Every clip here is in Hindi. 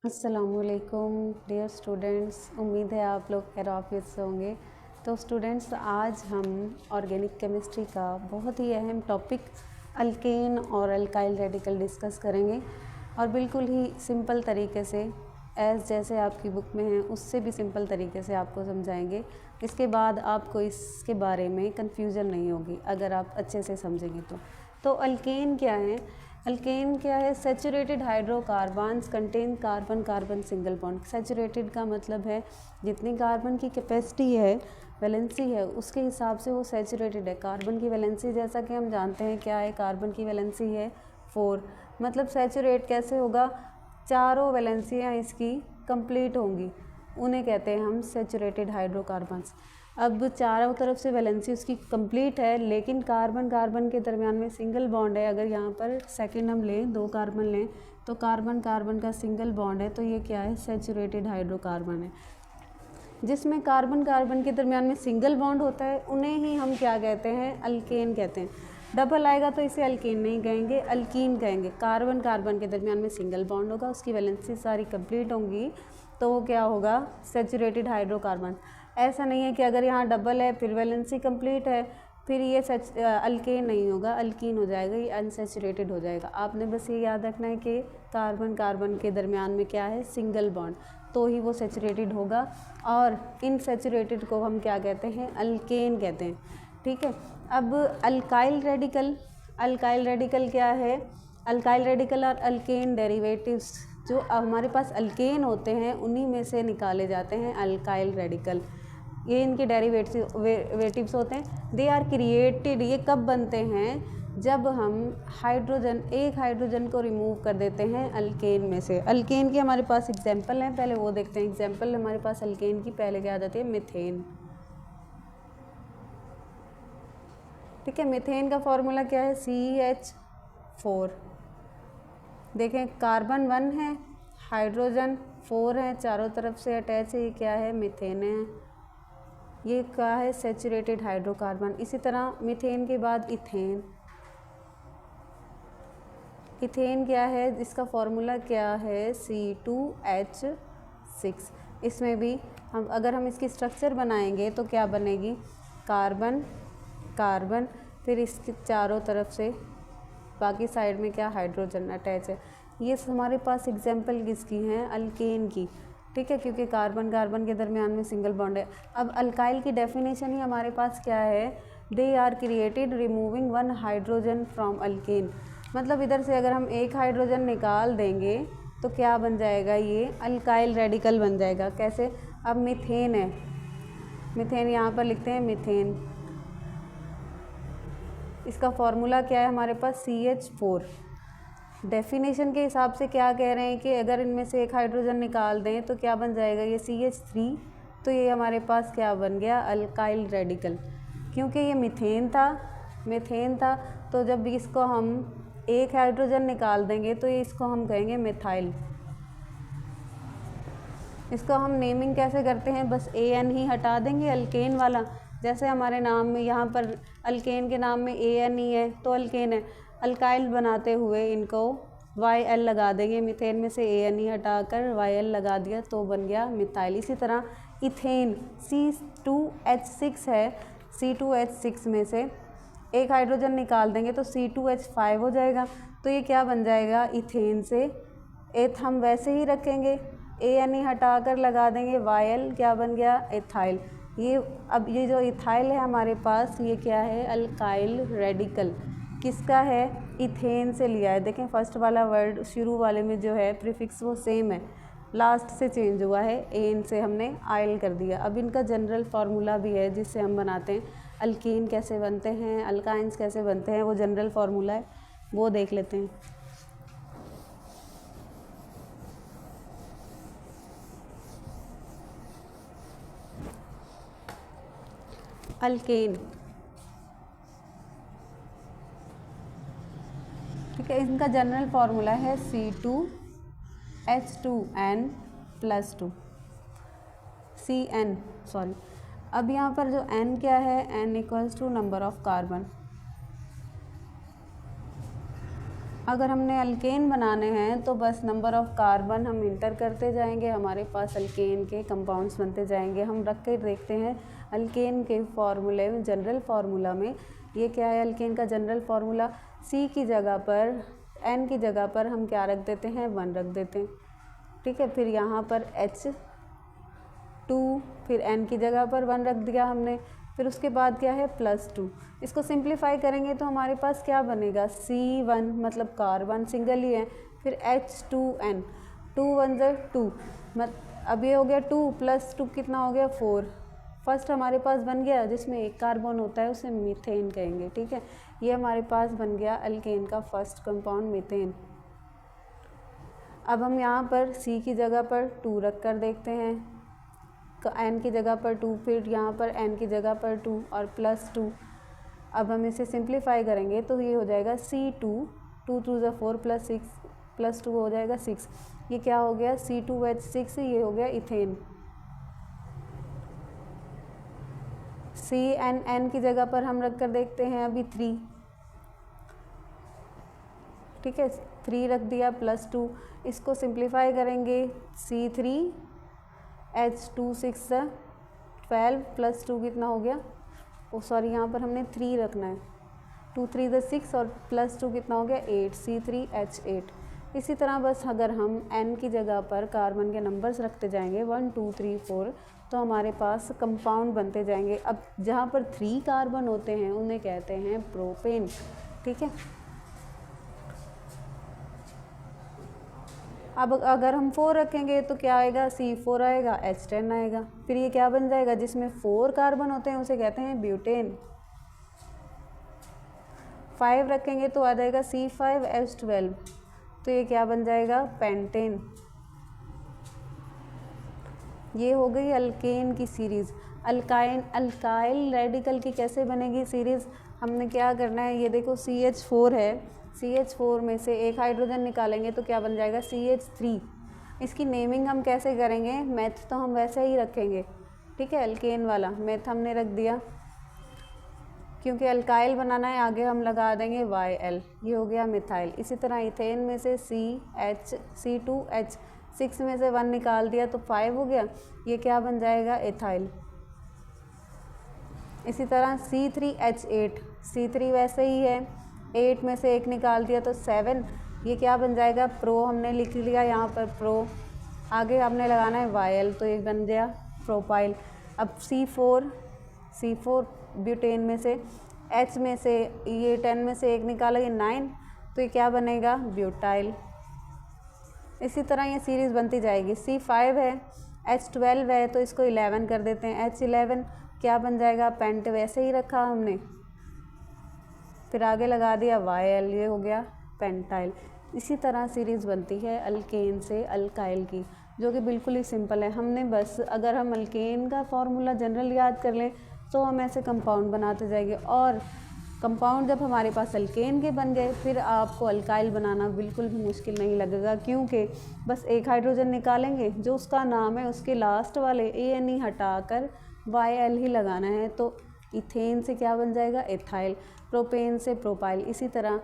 अस्सलामुअलैकुम डियर स्टूडेंट्स, उम्मीद है आप लोग खैरियत से होंगे। तो स्टूडेंट्स, आज हम ऑर्गेनिक केमिस्ट्री का बहुत ही अहम टॉपिक अल्केन और अल्काइल रेडिकल डिस्कस करेंगे और बिल्कुल ही सिंपल तरीके से जैसे आपकी बुक में है उससे भी सिंपल तरीके से आपको समझाएंगे। इसके बाद आपको इसके बारे में कन्फ्यूज़न नहीं होगी अगर आप अच्छे से समझेंगे तो अल्केन क्या है? अल्केन क्या है? Saturated hydrocarbons contain carbon carbon single bond. Saturated का मतलब है जितनी कार्बन की कैपेसिटी है, वैलेंसी है, उसके हिसाब से वो सैचुरेटेड है। कार्बन की वैलेंसी जैसा कि हम जानते हैं क्या है, कार्बन की वैलेंसी है 4। मतलब सैचुरेट कैसे होगा? चारों वैलेंसियाँ इसकी कंप्लीट होंगी, उन्हें कहते हैं हम सैचुरेटेड हाइड्रोकार्बन्स। अब चारों तरफ से वैलेंसी उसकी कंप्लीट है, लेकिन कार्बन कार्बन के दरमियान में सिंगल बॉन्ड है। अगर यहाँ पर सेकंड हम लें, 2 कार्बन लें, तो कार्बन कार्बन का सिंगल बॉन्ड है, तो ये क्या है? सैचुरेटेड हाइड्रोकार्बन है। जिसमें कार्बन कार्बन के दरमियान में सिंगल बॉन्ड होता है उन्हें ही हम क्या कहते हैं? अल्केन कहते हैं। डबल आएगा तो इसे अल्केन नहीं कहेंगे, अल्कीन कहेंगे। कार्बन कार्बन के दरमियान में सिंगल बॉन्ड होगा, उसकी वैलेंसी सारी कंप्लीट होंगी, तो वो क्या होगा? Saturated hydrocarbon. ऐसा नहीं है कि अगर यहाँ डबल है फिर वैलेंसी कंप्लीट है फिर ये अल्केन नहीं होगा, अल्कीन हो जाएगा, ये अनसैचुरेटेड हो जाएगा। आपने बस ये याद रखना है कि कार्बन कार्बन के दरमियान में क्या है? सिंगल बॉन्ड, तो ही वो सैचुरेटेड होगा। और इनसैचुरेटेड को हम क्या कहते हैं? अल्केन कहते हैं। ठीक है। अब अल्काइल रेडिकल, अल्काइल रेडिकल क्या है? अल्काइल रेडिकल और अल्केन डेरिवेटिव्स जो हमारे पास अल्केन होते हैं उन्हीं में से निकाले जाते हैं अल्काइल रेडिकल। ये इनके डेरिवेटिव्स होते हैं। दे आर क्रिएटेड, ये कब बनते हैं? जब हम एक हाइड्रोजन को रिमूव कर देते हैं अल्केन में से। अल्केन की हमारे पास एग्जाम्पल हैं, पहले वो देखते हैं। एग्जाम्पल हमारे पास अल्केन की पहले क्या आ जाती है? मीथेन। ठीक है। मीथेन का फॉर्मूला क्या है? CH4। देखें, कार्बन 1 है, हाइड्रोजन 4 है, चारों तरफ से अटैच है, ये क्या है? मीथेन है। ये क्या है? Saturated hydrocarbon. इसी तरह मीथेन के बाद इथेन। इथेन क्या है? इसका फॉर्मूला क्या है? C2H6। इसमें भी अगर हम इसकी स्ट्रक्चर बनाएंगे तो क्या बनेगी? कार्बन कार्बन, फिर इसके चारों तरफ से बाकी साइड में क्या? हाइड्रोजन अटैच है। ये हमारे पास एग्जाम्पल किसकी हैं? अल्केन की। ठीक है, क्योंकि कार्बन कार्बन के दरमियान में सिंगल बॉन्ड है। अब अल्काइल की डेफिनेशन ही हमारे पास क्या है? They are created removing 1 hydrogen from alkane. मतलब इधर से अगर हम एक हाइड्रोजन निकाल देंगे तो क्या बन जाएगा? ये अल्काइल रेडिकल बन जाएगा। कैसे? अब मीथेन है, मीथेन यहाँ पर लिखते हैं मीथेन। इसका फॉर्मूला क्या है हमारे पास? CH4। डेफिनेशन के हिसाब से क्या कह रहे हैं कि अगर इनमें से एक हाइड्रोजन निकाल दें तो क्या बन जाएगा? ये CH3। तो ये हमारे पास क्या बन गया? Alkyl radical. क्योंकि ये मीथेन था, तो जब इसको हम एक हाइड्रोजन निकाल देंगे तो ये इसको हम कहेंगे मिथाइल। इसको हम नेमिंग कैसे करते हैं? बस AN ही हटा देंगे अल्केन वाला। जैसे हमारे नाम में यहाँ पर अल्केन के नाम में AN ही है तो अल्केन है। अल्काइल बनाते हुए इनको YL लगा देंगे। मीथेन में से AN ही हटाकर YL लगा दिया तो बन गया मिथाइल। इसी तरह इथेन C2H6 है, C2H6 में से एक हाइड्रोजन निकाल देंगे तो C2H5 हो जाएगा। तो ये क्या बन जाएगा? इथेन से एथ हम वैसे ही रखेंगे, AN ही हटा कर लगा देंगे YL, क्या बन गया? एथाइल। अब ये जो इथाइल है हमारे पास, ये क्या है? Alkyl radical. किसका है? इथेन से लिया है। देखें, फर्स्ट वाला वर्ड शुरू वाले में जो है प्रीफिक्स वो सेम है, लास्ट से चेंज हुआ है, एन से हमने आयल कर दिया। अब इनका जनरल फार्मूला भी है जिससे हम बनाते हैं अल्कीन कैसे बनते हैं, अल्काइंस कैसे बनते हैं, वो जनरल फार्मूला है, वो देख लेते हैं। अल्केन, ठीक है, इनका जनरल फार्मूला है C2H2N+2 CN, सॉरी। अब यहाँ पर जो N क्या है? N = number of carbon. अगर हमने अल्केन बनाने हैं तो बस नंबर ऑफ़ कार्बन हम इंटर करते जाएंगे, हमारे पास अल्केन के कंपाउंड्स बनते जाएंगे। हम रख के देखते हैं अल्केन के फार्मूले में, जनरल फार्मूला में ये क्या है अल्केन का जनरल फार्मूला, C की जगह पर N की जगह पर हम क्या रख देते हैं 1 रख देते हैं, ठीक है। फिर यहाँ पर H2, फिर N की जगह पर 1 रख दिया हमने। फिर उसके बाद क्या है +2, इसको सिंप्लीफाई करेंगे तो हमारे पास क्या बनेगा C1 मतलब कार्बन सिंगल ही है, फिर H2N, 2 1 2, अब ये हो गया 2 + 2 कितना हो गया 4। फर्स्ट हमारे पास बन गया जिसमें एक कार्बन होता है उसे मीथेन कहेंगे, ठीक है। ये हमारे पास बन गया अल्केन का फर्स्ट कंपाउंड मीथेन। अब हम यहाँ पर C की जगह पर 2 रख कर देखते हैं, N की जगह पर 2, फिर यहाँ पर N की जगह पर 2 और +2। अब हम इसे सिंप्लीफाई करेंगे तो ये हो जाएगा C2, 2 2 4 +6 +2 हो जाएगा 6। ये क्या हो गया C2H6, ये हो गया इथेन। CN की जगह पर हम रख कर देखते हैं अभी 3, ठीक है, 3 रख दिया +2, इसको सिंप्लीफाई करेंगे C3H26 12 +2 कितना हो गया, सॉरी यहाँ पर हमने 3 रखना है, 2 3 6 और +2 कितना हो गया 8, C3H8। इसी तरह बस अगर हम N की जगह पर कार्बन के नंबर्स रखते जाएंगे 1 2 3 4 तो हमारे पास कंपाउंड बनते जाएंगे। अब जहाँ पर 3 कार्बन होते हैं उन्हें कहते हैं प्रोपेन, ठीक है। अब अगर हम 4 रखेंगे तो क्या आएगा C4 आएगा, H10 आएगा, फिर ये क्या बन जाएगा जिसमें 4 कार्बन होते हैं उसे कहते हैं ब्यूटेन। 5 रखेंगे तो आ जाएगा C5H12, तो ये क्या बन जाएगा पेंटेन। ये हो गई अल्केन की सीरीज़। अल्काइल रेडिकल की कैसे बनेगी सीरीज़, हमने क्या करना है, ये देखो CH4 है, CH4 में से एक हाइड्रोजन निकालेंगे तो क्या बन जाएगा CH3। इसकी नेमिंग हम कैसे करेंगे, मेथ तो हम वैसे ही रखेंगे, ठीक है। अल्केन वाला मेथ हमने रख दिया, क्योंकि अल्काइल बनाना है आगे हम लगा देंगे YL, ये हो गया मिथाइल। इसी तरह इथेन में से C2H, 6 में से 1 निकाल दिया तो 5 हो गया, ये क्या बन जाएगा एथाइल। इसी तरह C3H8, C3 वैसे ही है, 8 में से 1 निकाल दिया तो 7, ये क्या बन जाएगा प्रो, हमने लिख लिया यहाँ पर प्रो, आगे हमने लगाना है YL तो ये बन गया प्रोपाइल। अब C4 ब्यूटेन में से H में से ये 10 में से 1 निकाला ये 9, तो ये क्या बनेगा ब्यूटाइल। इसी तरह ये सीरीज़ बनती जाएगी। C5 है, H12 है तो इसको 11 कर देते हैं, H11 क्या बन जाएगा पेंट, वैसे ही रखा हमने, फिर आगे लगा दिया YL, ये हो गया पेंटाइल। इसी तरह सीरीज़ बनती है अल्केन से अल्काइल की, जो कि बिल्कुल ही सिंपल है। हमने बस अगर हम अल्केन का फार्मूला जनरल याद कर लें तो हम ऐसे कंपाउंड बनाते जाएंगे, और कंपाउंड जब हमारे पास अल्केन के बन गए फिर आपको अल्काइल बनाना बिल्कुल भी मुश्किल नहीं लगेगा, क्योंकि बस एक हाइड्रोजन निकालेंगे जो उसका नाम है, उसके लास्ट वाले ANE हटाकर YL ही लगाना है, तो इथेन से क्या बन जाएगा एथाइल, प्रोपेन से प्रोपाइल। इसी तरह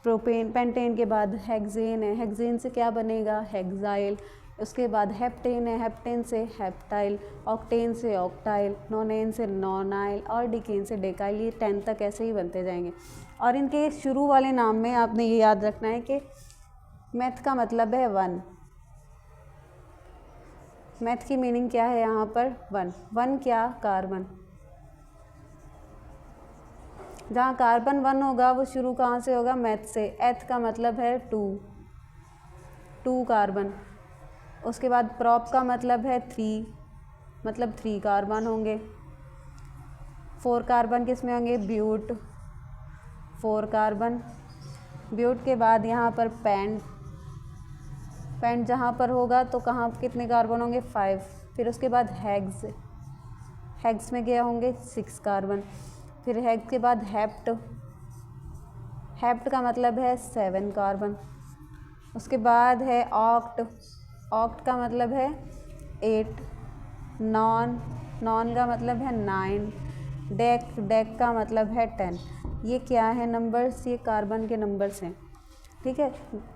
प्रोपेन पेंटेन के बाद हेक्सेन है, हेक्सेन से क्या बनेगा हेक्साइल। उसके बाद हेप्टेन है, हेप्टेन से हेप्टाइल, ऑक्टेन से ऑक्टाइल, नोनेन से नोनाइल और डिकेन से डेकाइल। ये 10 तक ऐसे ही बनते जाएंगे। और इनके शुरू वाले नाम में आपने ये याद रखना है कि मैथ का मतलब है 1, मैथ की मीनिंग क्या है यहाँ पर 1 क्या कार्बन, जहाँ कार्बन 1 होगा वो शुरू कहाँ से होगा मैथ से, एथ का मतलब है 2 कार्बन। उसके बाद प्रॉप का मतलब है 3, मतलब 3 कार्बन होंगे। 4 कार्बन किस में होंगे ब्यूट, 4 कार्बन। ब्यूट के बाद यहाँ पर पेंट जहाँ पर होगा तो कहाँ कितने कार्बन होंगे 5। फिर उसके बाद हेक्स में क्या होंगे 6 कार्बन। फिर हेक्स के बाद हेप्ट का मतलब है 7 कार्बन। उसके बाद है ऑक्ट का मतलब है 8। नॉन का मतलब है 9। डेक का मतलब है 10। ये क्या है नंबर्स, ये कार्बन के नंबर्स हैं। ठीक है।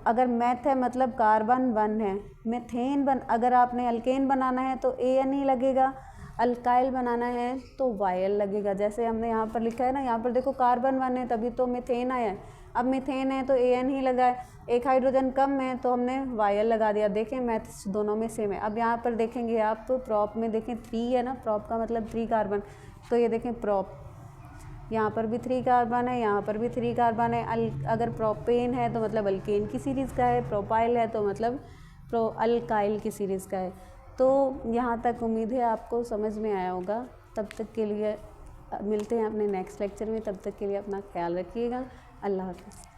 अगर मैथ है मतलब कार्बन 1 है, मेथेन अगर आपने अल्केन बनाना है तो AN ही लगेगा, अल्काइल बनाना है तो YL लगेगा। जैसे हमने यहाँ पर लिखा है ना, यहाँ पर देखो कार्बन 1 है तभी तो मेथेन आया है, अब मेथेन है तो AN ही लगा है, एक हाइड्रोजन कम है तो हमने YL लगा दिया। देखें मैथ्स दोनों में सेम है। अब यहाँ पर देखेंगे आप प्रॉप में देखें 3 है ना, प्रॉप का मतलब 3 कार्बन, तो ये देखें प्रॉप यहाँ पर भी 3 कार्बन है, यहाँ पर भी 3 कार्बन है। अगर प्रोपेन है तो मतलब अल्केन की सीरीज़ का है, प्रोपाइल है तो मतलब अल्काइल की सीरीज़ का है। तो यहाँ तक उम्मीद है आपको समझ में आया होगा। तब तक के लिए मिलते हैं अपने नेक्स्ट लेक्चर में, तब तक के लिए अपना ख्याल रखिएगा। अल्लाह हाफ़िज़।